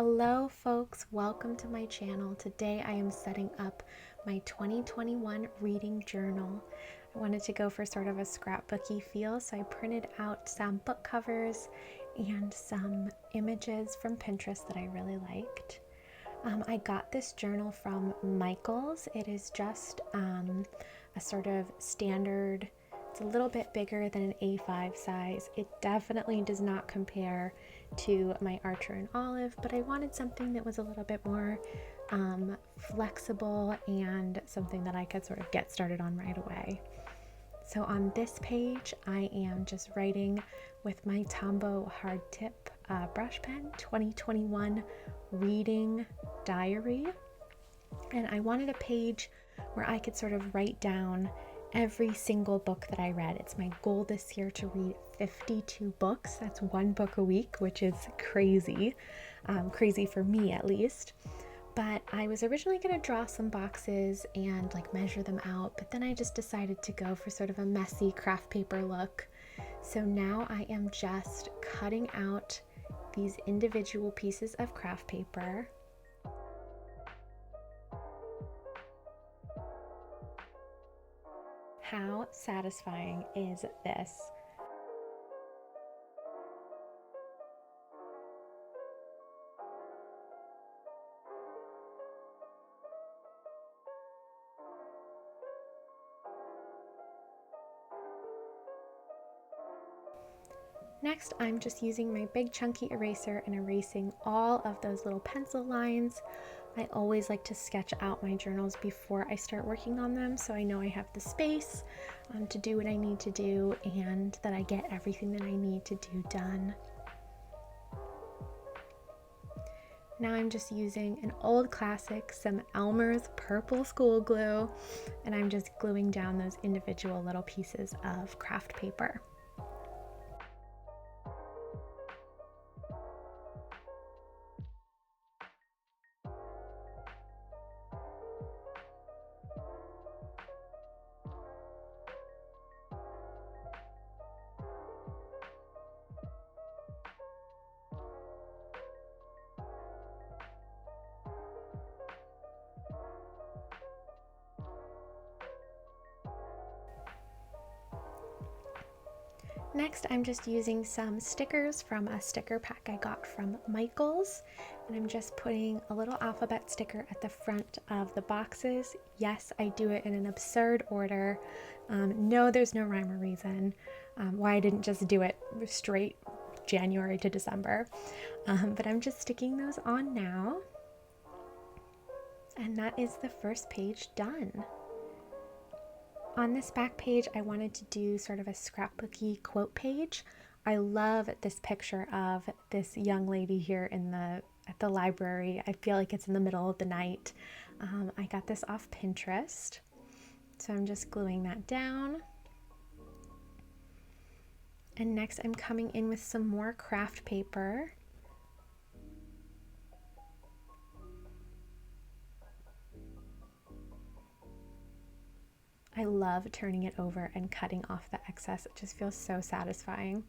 Hello folks, welcome to my channel. Today I am setting up my 2021 reading journal. I wanted to go for sort of a scrapbooky feel, so I printed out some book covers and some images from Pinterest that I really liked. I got this journal from Michaels. It is just a sort of standard, it's a little bit bigger than an A5 size. It definitely does not compare to my Archer and Olive, but I wanted something that was a little bit more flexible and something that I could sort of get started on right away. So on this page, I am just writing with my Tombow hard tip brush pen, 2021 reading diary. And I wanted a page where I could sort of write down every single book that I read. It's my goal this year to read 52 books. That's one book a week, which is crazy. Crazy for me at least. But I was originally going to draw some boxes and like measure them out, but then I just decided to go for sort of a messy craft paper look. So now I am just cutting out these individual pieces of craft paper. How satisfying is this? Next, I'm just using my big chunky eraser and erasing all of those little pencil lines. I always like to sketch out my journals before I start working on them, so I know I have the space to do what I need to do and that I get everything that I need to do done. Now I'm just using an old classic, some Elmer's purple school glue, and I'm just gluing down those individual little pieces of craft paper. Next, I'm just using some stickers from a sticker pack I got from Michaels, and I'm just putting a little alphabet sticker at the front of the boxes. Yes, I do it in an absurd order. No, there's no rhyme or reason why I didn't just do it straight January to December, but I'm just sticking those on now, and that is the first page done. On this back page, I wanted to do sort of a scrapbooky quote page. I love this picture of this young lady here at the library. I feel like it's in the middle of the night. I got this off Pinterest, so I'm just gluing that down. And next I'm coming in with some more craft paper. I love turning it over and cutting off the excess. It just feels so satisfying.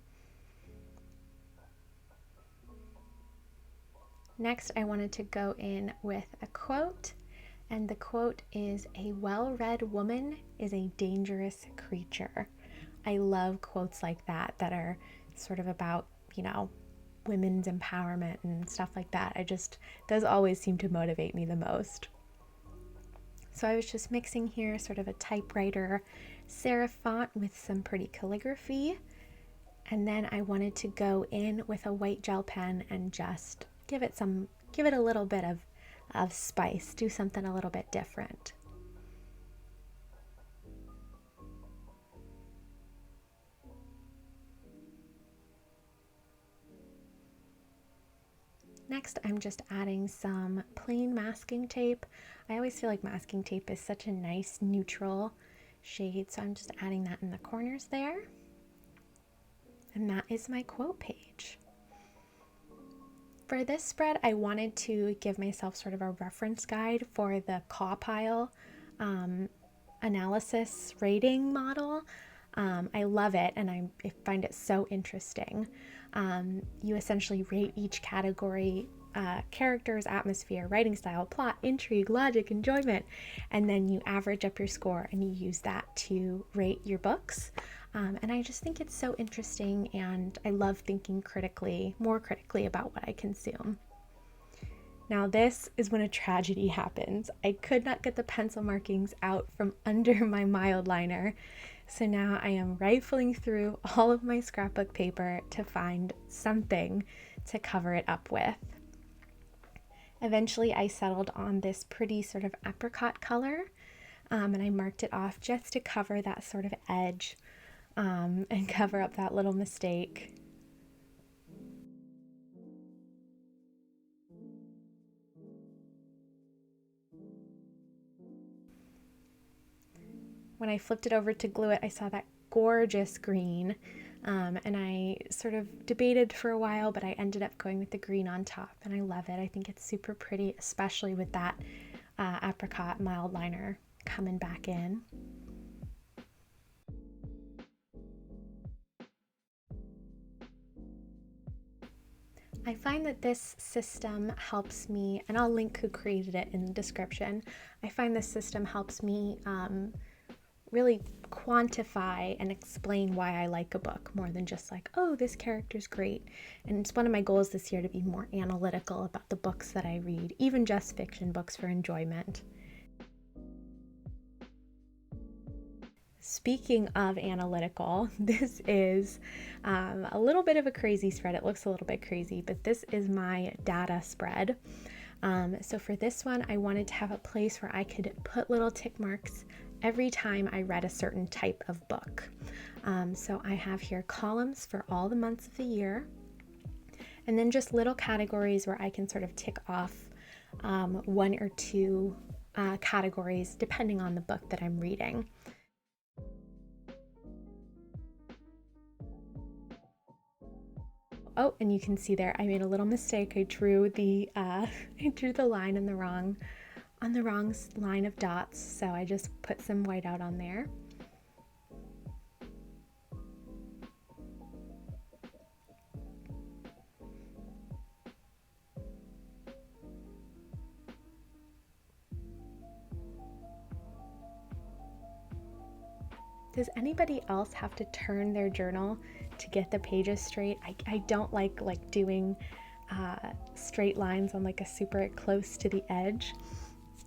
Next, I wanted to go in with a quote, and the quote is, "A well-read woman is a dangerous creature." I love quotes like that are sort of about, women's empowerment and stuff like that. Those always seem to motivate me the most. So I was just mixing here sort of a typewriter serif font with some pretty calligraphy. And then I wanted to go in with a white gel pen and just give it a little bit of spice, do something a little bit different. Next, I'm just adding some plain masking tape. I always feel like masking tape is such a nice neutral shade, so I'm just adding that in the corners there. And that is my quote page. For this spread, I wanted to give myself sort of a reference guide for the Caw Pile analysis rating model. I love it, and I find it so interesting. You essentially rate each category characters, atmosphere, writing style, plot, intrigue, logic, enjoyment, and then you average up your score and you use that to rate your books. And I just think it's so interesting, and I love thinking more critically about what I consume. Now this is when a tragedy happens. I could not get the pencil markings out from under my Mildliner, so now I am rifling through all of my scrapbook paper to find something to cover it up with. Eventually I settled on this pretty sort of apricot color, and I marked it off just to cover that sort of edge and cover up that little mistake. When I flipped it over to glue it, I saw that gorgeous green, and I sort of debated for a while, but I ended up going with the green on top, and I love it. I think it's super pretty, especially with that apricot Mildliner coming back in. I find that this system helps me, and I'll link who created it in the description. I find this system helps me really quantify and explain why I like a book more than just like, oh, this character's great. And it's one of my goals this year to be more analytical about the books that I read, even just fiction books for enjoyment. Speaking of analytical, this is a little bit of a crazy spread. It looks a little bit crazy, but this is my data spread. So for this one, I wanted to have a place where I could put little tick marks every time I read a certain type of book. So I have here columns for all the months of the year, and then just little categories where I can sort of tick off one or two categories depending on the book that I'm reading. Oh, and you can see there I made a little mistake. I drew the line in the wrong line of dots, so I just put some white out on there. Does anybody else have to turn their journal to get the pages straight? I don't like doing straight lines on like a super close to the edge.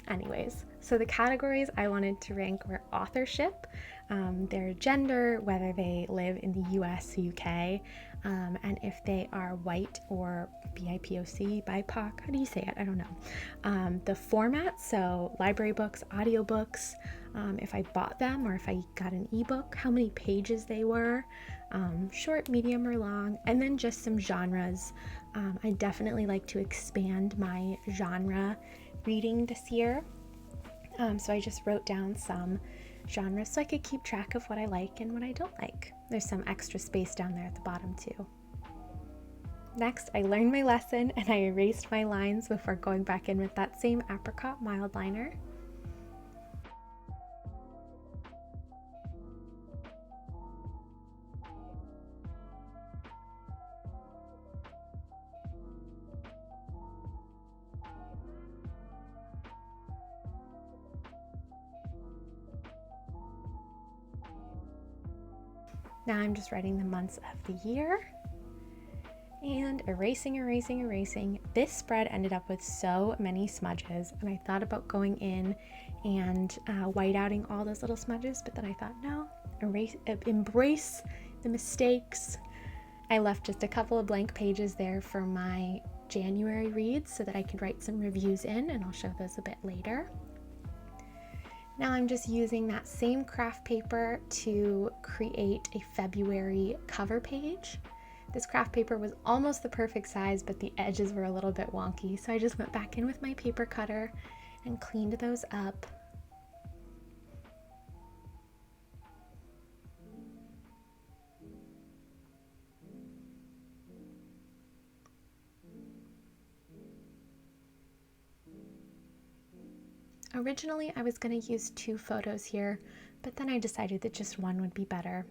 Anyways, so the categories I wanted to rank were authorship, their gender, whether they live in the US, UK, and if they are white or BIPOC, BIPOC, how do you say it? I don't know. The format, so library books, audiobooks, if I bought them or if I got an ebook, how many pages they were, short, medium, or long, and then just some genres. I definitely like to expand my genre reading this year, so I just wrote down some genres so I could keep track of what I like and what I don't like. There's some extra space down there at the bottom too. Next, I learned my lesson and I erased my lines before going back in with that same apricot Mildliner. Now I'm just writing the months of the year and erasing. This spread ended up with so many smudges, and I thought about going in and whiteouting all those little smudges, but then I thought, no, embrace the mistakes. I left just a couple of blank pages there for my January reads so that I could write some reviews in, and I'll show those a bit later. Now I'm just using that same craft paper to create a February cover page. This craft paper was almost the perfect size, but the edges were a little bit wonky, so I just went back in with my paper cutter and cleaned those up. Originally, I was going to use 2 photos here, but then I decided that just one would be better.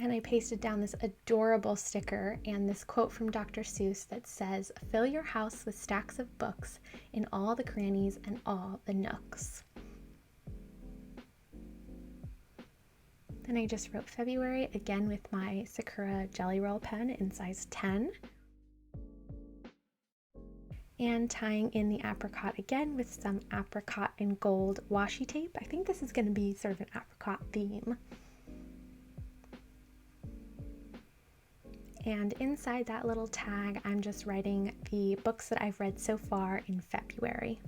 And I pasted down this adorable sticker and this quote from Dr. Seuss that says, "Fill your house with stacks of books in all the crannies and all the nooks." Then I just wrote February again with my Sakura Jelly Roll pen in size 10. And tying in the apricot again with some apricot and gold washi tape. I think this is going to be sort of an apricot theme. And inside that little tag, I'm just writing the books that I've read so far in February.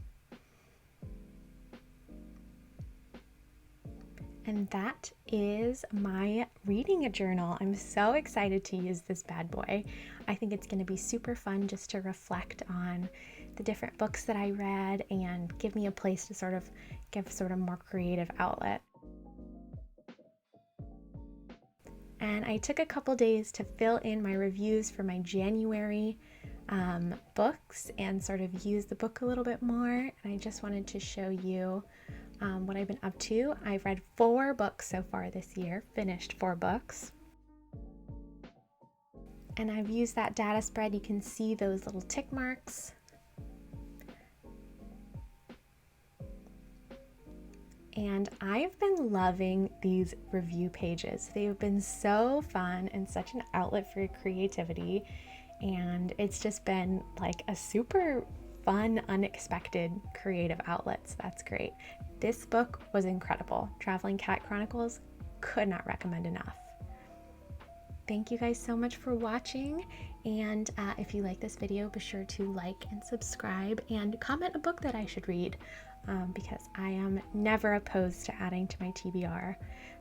And that is my reading a journal. I'm so excited to use this bad boy. I think it's going to be super fun just to reflect on the different books that I read and give me a place to sort of give sort of more creative outlet. And I took a couple days to fill in my reviews for my January books and sort of use the book a little bit more. And I just wanted to show you what I've been up to. I've read 4 books so far this year, finished 4 books. And I've used that data spread. You can see those little tick marks. And I've been loving these review pages. They've been so fun and such an outlet for your creativity. And it's just been like a super fun, unexpected creative outlet. So that's great. This book was incredible. Traveling Cat Chronicles, could not recommend enough. Thank you guys so much for watching. And if you like this video, be sure to like and subscribe and comment a book that I should read. Because I am never opposed to adding to my TBR.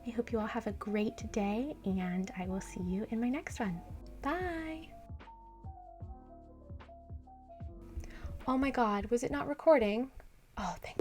I hope you all have a great day, and I will see you in my next one. Bye! Oh my god, was it not recording? Oh, thank